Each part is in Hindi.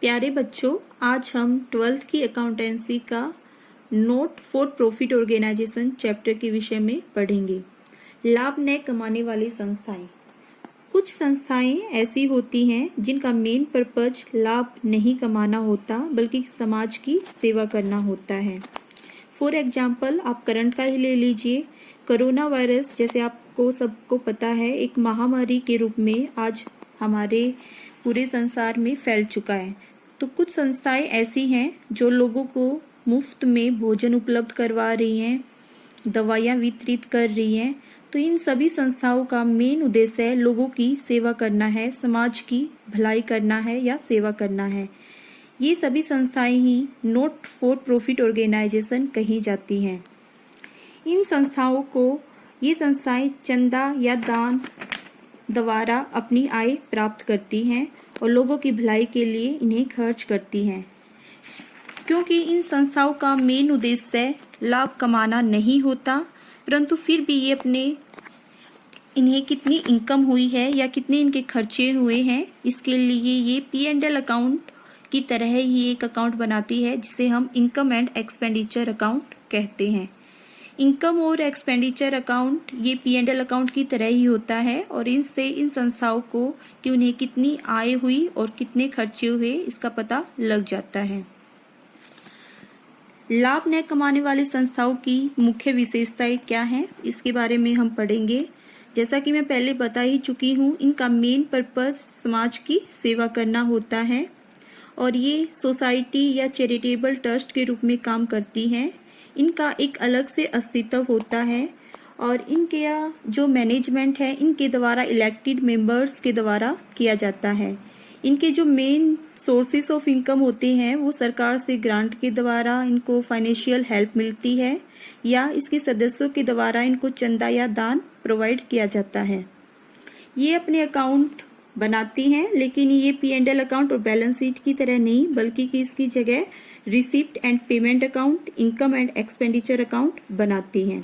प्यारे बच्चों, आज हम 12th की अकाउंटेंसी का not for profit organisation chapter के विषय में पढ़ेंगे। लाभ न कमाने वाली संस्थाएं। कुछ संस्थाएं ऐसी होती हैं जिनका मेन पर्पज लाभ नहीं कमाना होता बल्कि समाज की सेवा करना होता है। फॉर एग्जाम्पल आप करंट का ही ले लीजिए। कोरोना वायरस जैसे आपको सबको पता है एक महामारी के रूप में आज हमारे पूरे संसार में फैल चुका है। तो कुछ संस्थाएं ऐसी हैं जो लोगों को मुफ्त में भोजन उपलब्ध करवा रही हैं, दवाइयाँ वितरित कर रही हैं। तो इन सभी संस्थाओं का मेन उद्देश्य है लोगों की सेवा करना है, समाज की भलाई करना है या सेवा करना है। ये सभी संस्थाएं ही नॉट फॉर प्रॉफिट ऑर्गेनाइजेशन कही जाती हैं। इन संस्थाओं को ये संस्थाएं चंदा या दान द्वारा अपनी आय प्राप्त करती हैं और लोगों की भलाई के लिए इन्हें खर्च करती हैं। क्योंकि इन संस्थाओं का मेन उद्देश्य लाभ कमाना नहीं होता, परंतु फिर भी ये इन्हें कितनी इनकम हुई है या कितने इनके खर्चे हुए हैं इसके लिए ये P&L अकाउंट की तरह ही एक अकाउंट बनाती है जिसे हम इनकम एंड एक्सपेंडिचर अकाउंट कहते हैं। इनकम और एक्सपेंडिचर अकाउंट ये P&L अकाउंट की तरह ही होता है और इनसे इन संस्थाओं को कि उन्हें कितनी आय हुई और कितने खर्चे हुए इसका पता लग जाता है। लाभ न कमाने वाली संस्थाओं की मुख्य विशेषताएं क्या हैं इसके बारे में हम पढ़ेंगे। जैसा कि मैं पहले बता ही चुकी हूँ, इनका मेन पर्पज समाज की सेवा करना होता है और ये सोसाइटी या चैरिटेबल ट्रस्ट के रूप में काम करती हैं। इनका एक अलग से अस्तित्व होता है और इनके जो मैनेजमेंट है इनके द्वारा इलेक्टेड मेंबर्स के द्वारा किया जाता है। इनके जो मेन सोर्सेस ऑफ इनकम होते हैं वो सरकार से ग्रांट के द्वारा इनको फाइनेंशियल हेल्प मिलती है या इसके सदस्यों के द्वारा इनको चंदा या दान प्रोवाइड किया जाता है। ये अपने अकाउंट बनाती हैं लेकिन ये P&L अकाउंट और बैलेंस शीट की तरह नहीं बल्कि कि इसकी जगह receipt and payment account, income and expenditure account बनाती हैं।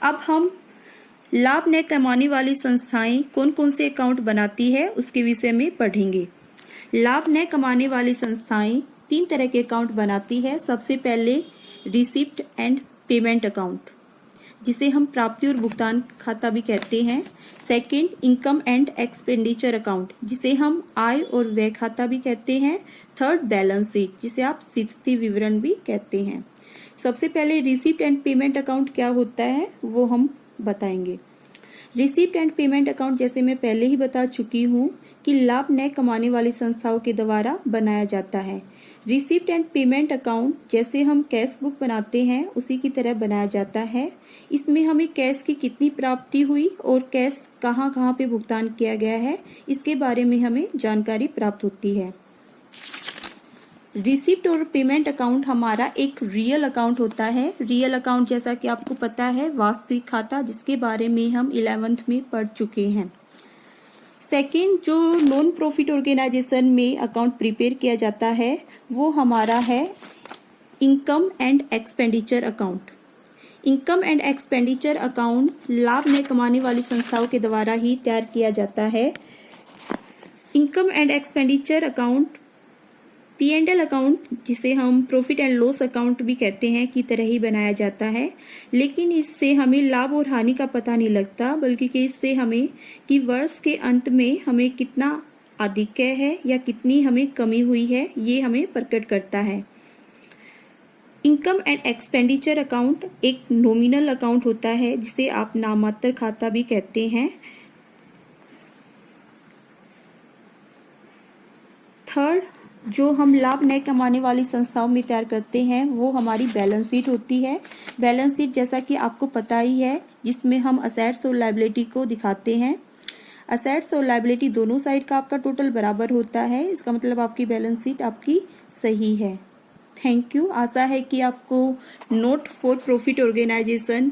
अब हम लाभ न कमाने वाली संस्थाएं कौन कौन से अकाउंट बनाती है उसके विषय में पढ़ेंगे। लाभ न कमाने वाली संस्थाएं 3 तरह के अकाउंट बनाती है। सबसे पहले रिसिप्ट एंड पेमेंट अकाउंट जिसे हम प्राप्ति और भुगतान खाता भी कहते हैं। Second, income and expenditure account जिसे हम आय और व्यय खाता भी कहते हैं। थर्ड, बैलेंस शीट जिसे आप स्थिति विवरण भी कहते हैं। सबसे पहले रिसिप्ट एंड पेमेंट अकाउंट क्या होता है वो हम बताएंगे। रिसिप्ट एंड पेमेंट अकाउंट जैसे मैं पहले ही बता चुकी हूँ कि लाभ न कमाने वाली संस्थाओं के द्वारा बनाया जाता है। रिसिप्ट एंड पेमेंट अकाउंट जैसे हम कैश बुक बनाते हैं उसी की तरह बनाया जाता है। इसमें हमें कैश की कितनी प्राप्ति हुई और कैश कहाँ कहाँ पे भुगतान किया गया है इसके बारे में हमें जानकारी प्राप्त होती है। रिसिप्ट और पेमेंट अकाउंट हमारा एक रियल अकाउंट होता है। रियल अकाउंट जैसा कि आपको पता है वास्तविक खाता जिसके बारे में हम 11th में पढ़ चुके हैं। सेकेंड, जो नॉन प्रॉफिट ऑर्गेनाइजेशन में अकाउंट प्रिपेयर किया जाता है वो हमारा है income and expenditure account. Income and expenditure account लाभ न कमाने वाली संस्थाओं के द्वारा ही तैयार किया जाता है। Income and expenditure account P&L account जिसे हम प्रॉफिट एंड लॉस अकाउंट भी कहते हैं की तरह ही बनाया जाता है, लेकिन इससे हमें लाभ और हानि का पता नहीं लगता बल्कि कि इससे हमें कि वर्ष के अंत में हमें कितना आधिक्य है या कितनी हमें कमी हुई है ये हमें प्रकट करता है। इनकम एंड एक्सपेंडिचर अकाउंट एक नॉमिनल अकाउंट होता है जिसे आप नाममात्र खाता भी कहते हैं। थर्ड, जो हम लाभ न कमाने वाली संस्थाओं में तैयार करते हैं वो हमारी बैलेंस शीट होती है। बैलेंस शीट जैसा कि आपको पता ही है जिसमें हम असेट्स और लायबिलिटी को दिखाते हैं। असेट्स और लायबिलिटी दोनों साइड का आपका टोटल बराबर होता है, इसका मतलब आपकी बैलेंस शीट आपकी सही है। Thank you. आशा है कि आपको नॉट फॉर प्रॉफिट ऑर्गेनाइजेशन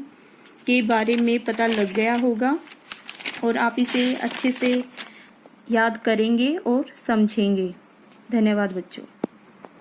के बारे में पता लग गया होगा और आप इसे अच्छे से याद करेंगे और समझेंगे। धन्यवाद बच्चों।